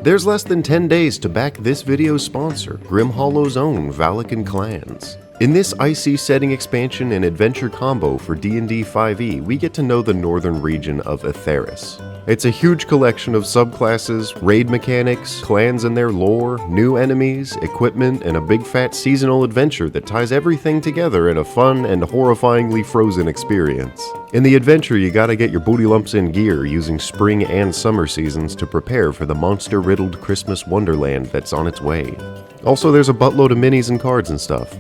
There's less than 10 days to back this video's sponsor, Grim Hollow's own Valakan Clans. In this icy setting expansion and adventure combo for D&D 5e, we get to know the northern region of Aetheris. It's a huge collection of subclasses, raid mechanics, clans and their lore, new enemies, equipment, and a big fat seasonal adventure that ties everything together in a fun and horrifyingly frozen experience. In the adventure, you gotta get your booty lumps in gear using spring and summer seasons to prepare for the monster-riddled Christmas wonderland that's on its way. Also, there's a buttload of minis and cards and stuff.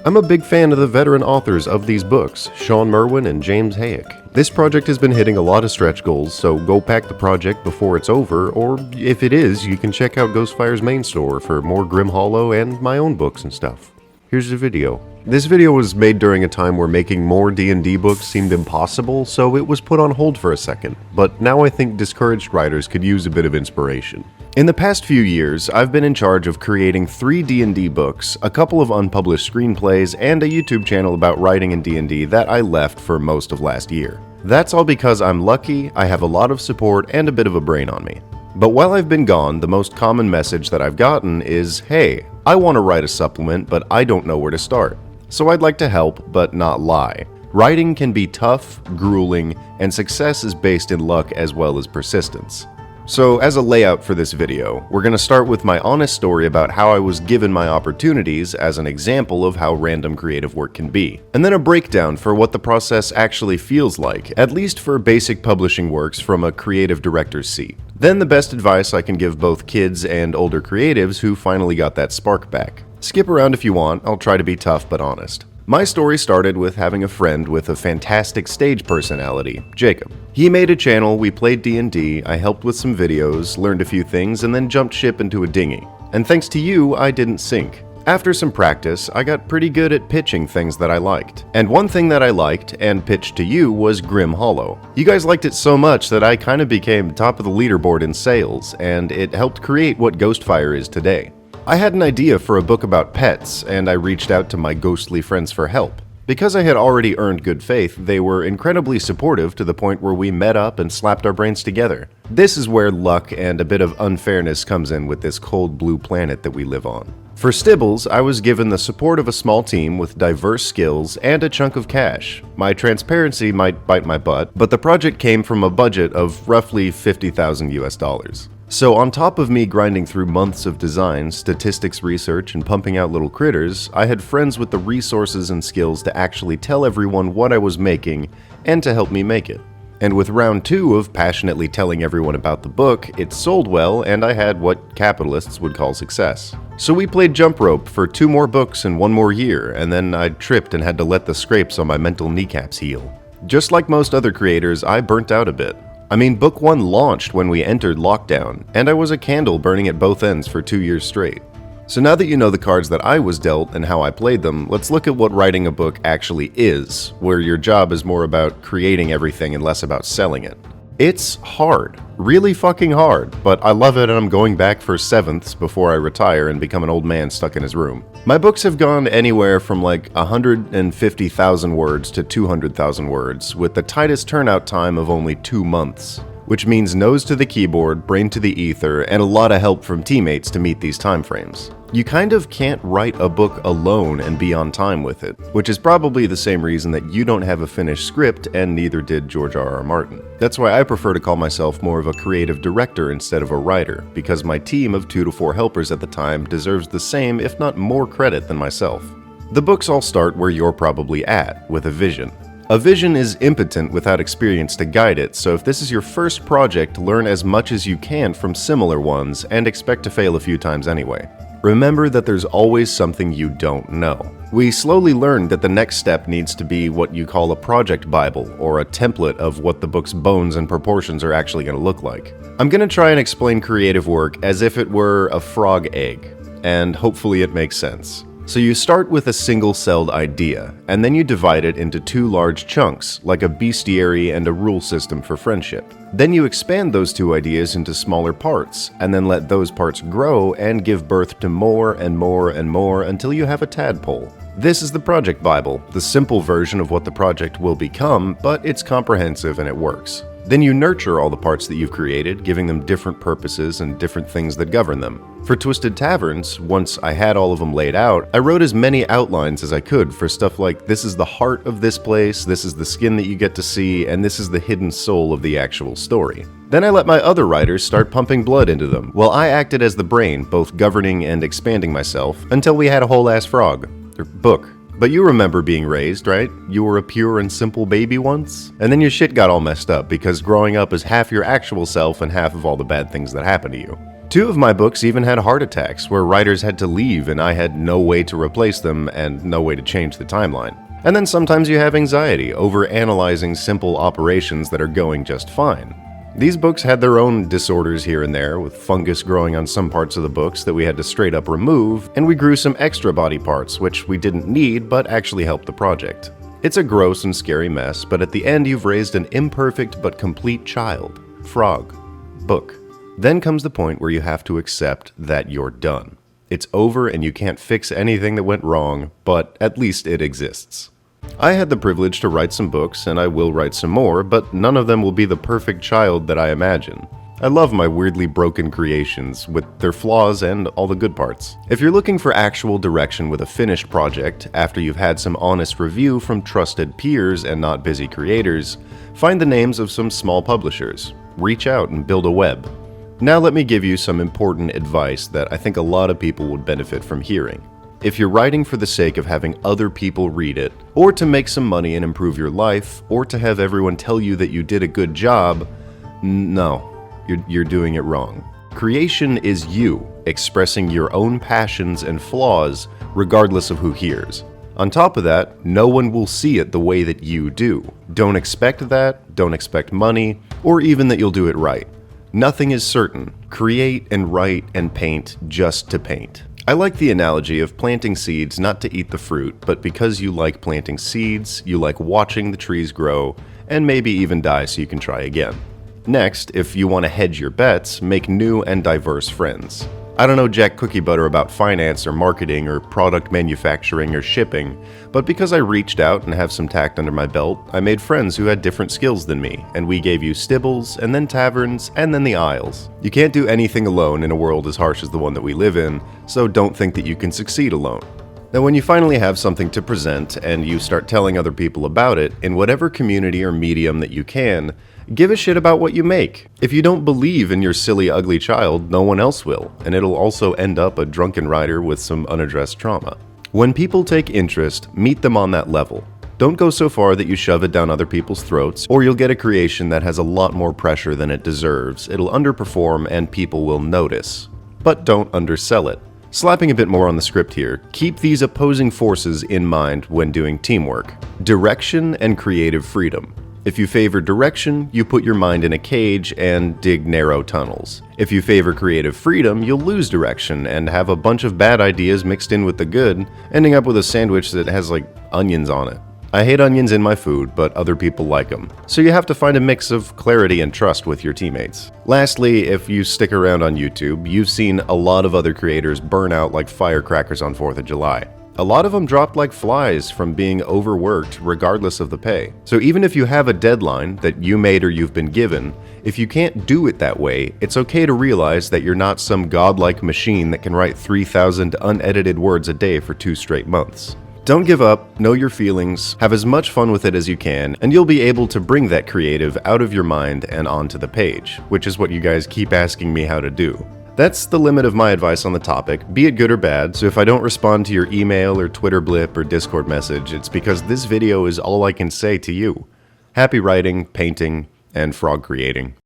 I'm a big fan of the veteran authors of these books, Sean Merwin and James Hayek. This project has been hitting a lot of stretch goals, so go pack the project before it's over, or if it is, you can check out Ghostfire's main store for more Grim Hollow and my own books and stuff. Here's the video. This video was made during a time where making more D&D books seemed impossible, so it was put on hold for a second, but now I think discouraged writers could use a bit of inspiration. In the past few years, I've been in charge of creating 3 D&D books, a couple of unpublished screenplays, and a YouTube channel about writing in D&D that I left for most of last year. That's all because I'm lucky, I have a lot of support, and a bit of a brain on me. But while I've been gone, the most common message that I've gotten is, hey, I want to write a supplement, but I don't know where to start. So I'd like to help, but not lie. Writing can be tough, grueling, and success is based in luck as well as persistence. So as a layout for this video, we're going to start with my honest story about how I was given my opportunities as an example of how random creative work can be, and then a breakdown for what the process actually feels like, at least for basic publishing works from a creative director's seat. Then the best advice I can give both kids and older creatives who finally got that spark back. Skip around if you want, I'll try to be tough but honest. My story started with having a friend with a fantastic stage personality, Jacob. He made a channel, we played D&D, I helped with some videos, learned a few things, and then jumped ship into a dinghy. And thanks to you, I didn't sink. After some practice, I got pretty good at pitching things that I liked. And one thing that I liked, and pitched to you, was Grim Hollow. You guys liked it so much that I kind of became top of the leaderboard in sales, and it helped create what Ghostfire is today. I had an idea for a book about pets, and I reached out to my ghostly friends for help. Because I had already earned good faith, they were incredibly supportive to the point where we met up and slapped our brains together. This is where luck and a bit of unfairness comes in with this cold blue planet that we live on. For Stibbles, I was given the support of a small team with diverse skills and a chunk of cash. My transparency might bite my butt, but the project came from a budget of roughly $50,000 US. So on top of me grinding through months of design, statistics research, and pumping out little critters, I had friends with the resources and skills to actually tell everyone what I was making and to help me make it. And with round 2 of passionately telling everyone about the book, it sold well and I had what capitalists would call success. So we played jump rope for 2 more books and 1 more year, and then I tripped and had to let the scrapes on my mental kneecaps heal. Just like most other creators, I burnt out a bit. I mean, book 1 launched when we entered lockdown, and I was a candle burning at both ends for 2 years straight. So now that you know the cards that I was dealt and how I played them, let's look at what writing a book actually is, where your job is more about creating everything and less about selling it. It's hard. Really fucking hard, but I love it and I'm going back for 7ths before I retire and become an old man stuck in his room. My books have gone anywhere from like 150,000 words to 200,000 words, with the tightest turnout time of only 2 months. Which means nose to the keyboard, brain to the ether, and a lot of help from teammates to meet these timeframes. You kind of can't write a book alone and be on time with it, which is probably the same reason that you don't have a finished script and neither did George R.R. Martin. That's why I prefer to call myself more of a creative director instead of a writer, because my team of 2 to 4 helpers at the time deserves the same, if not more credit than myself. The books all start where you're probably at, with a vision. A vision is impotent without experience to guide it, so if this is your first project, learn as much as you can from similar ones and expect to fail a few times anyway. Remember that there's always something you don't know. We slowly learned that the next step needs to be what you call a project bible, or a template of what the book's bones and proportions are actually going to look like. I'm going to try and explain creative work as if it were a frog egg, and hopefully it makes sense. So you start with a single-celled idea, and then you divide it into 2 large chunks, like a bestiary and a rule system for friendship. Then you expand those 2 ideas into smaller parts, and then let those parts grow and give birth to more and more and more until you have a tadpole. This is the Project Bible, the simple version of what the project will become, but it's comprehensive and it works. Then you nurture all the parts that you've created, giving them different purposes and different things that govern them. For Twisted Taverns, once I had all of them laid out, I wrote as many outlines as I could for stuff like this is the heart of this place, this is the skin that you get to see, and this is the hidden soul of the actual story. Then I let my other writers start pumping blood into them, while I acted as the brain, both governing and expanding myself, until we had a whole-ass frog. Or book. But you remember being raised, right? You were a pure and simple baby once? And then your shit got all messed up because growing up is half your actual self and half of all the bad things that happen to you. 2 of my books even had heart attacks where writers had to leave and I had no way to replace them and no way to change the timeline. And then sometimes you have anxiety over analyzing simple operations that are going just fine. These books had their own disorders here and there, with fungus growing on some parts of the books that we had to straight up remove, and we grew some extra body parts which we didn't need but actually helped the project. It's a gross and scary mess, but at the end you've raised an imperfect but complete child. Frog. Book. Then comes the point where you have to accept that you're done. It's over and you can't fix anything that went wrong, but at least it exists. I had the privilege to write some books, and I will write some more, but none of them will be the perfect child that I imagine. I love my weirdly broken creations, with their flaws and all the good parts. If you're looking for actual direction with a finished project, after you've had some honest review from trusted peers and not busy creators, find the names of some small publishers. Reach out and build a web. Now let me give you some important advice that I think a lot of people would benefit from hearing. If you're writing for the sake of having other people read it, or to make some money and improve your life, or to have everyone tell you that you did a good job, no, you're doing it wrong. Creation is you, expressing your own passions and flaws, regardless of who hears. On top of that, no one will see it the way that you do. Don't expect that, don't expect money, or even that you'll do it right. Nothing is certain. Create and write and paint just to paint. I like the analogy of planting seeds not to eat the fruit, but because you like planting seeds, you like watching the trees grow, and maybe even die so you can try again. Next, if you want to hedge your bets, make new and diverse friends. I don't know jack cookie butter about finance or marketing or product manufacturing or shipping, but because I reached out and have some tact under my belt, I made friends who had different skills than me, and we gave you stibbles, and then taverns, and then the Isles. You can't do anything alone in a world as harsh as the one that we live in, so don't think that you can succeed alone. Now when you finally have something to present and you start telling other people about it, in whatever community or medium that you can, give a shit about what you make. If you don't believe in your silly, ugly child, no one else will, and it'll also end up a drunken writer with some unaddressed trauma. When people take interest, meet them on that level. Don't go so far that you shove it down other people's throats, or you'll get a creation that has a lot more pressure than it deserves. It'll underperform and people will notice. But don't undersell it. Slapping a bit more on the script here, keep these opposing forces in mind when doing teamwork. Direction and creative freedom. If you favor direction, you put your mind in a cage and dig narrow tunnels. If you favor creative freedom, you'll lose direction and have a bunch of bad ideas mixed in with the good, ending up with a sandwich that has like onions on it. I hate onions in my food, but other people like them. So you have to find a mix of clarity and trust with your teammates. Lastly, if you stick around on YouTube, you've seen a lot of other creators burn out like firecrackers on 4th of July. A lot of them dropped like flies from being overworked regardless of the pay. So even if you have a deadline that you made or you've been given, if you can't do it that way, it's okay to realize that you're not some godlike machine that can write 3,000 unedited words a day for 2 straight months. Don't give up, know your feelings, have as much fun with it as you can, and you'll be able to bring that creative out of your mind and onto the page, which is what you guys keep asking me how to do. That's the limit of my advice on the topic, be it good or bad, so if I don't respond to your email or Twitter blip or Discord message, it's because this video is all I can say to you. Happy writing, painting, and frog creating.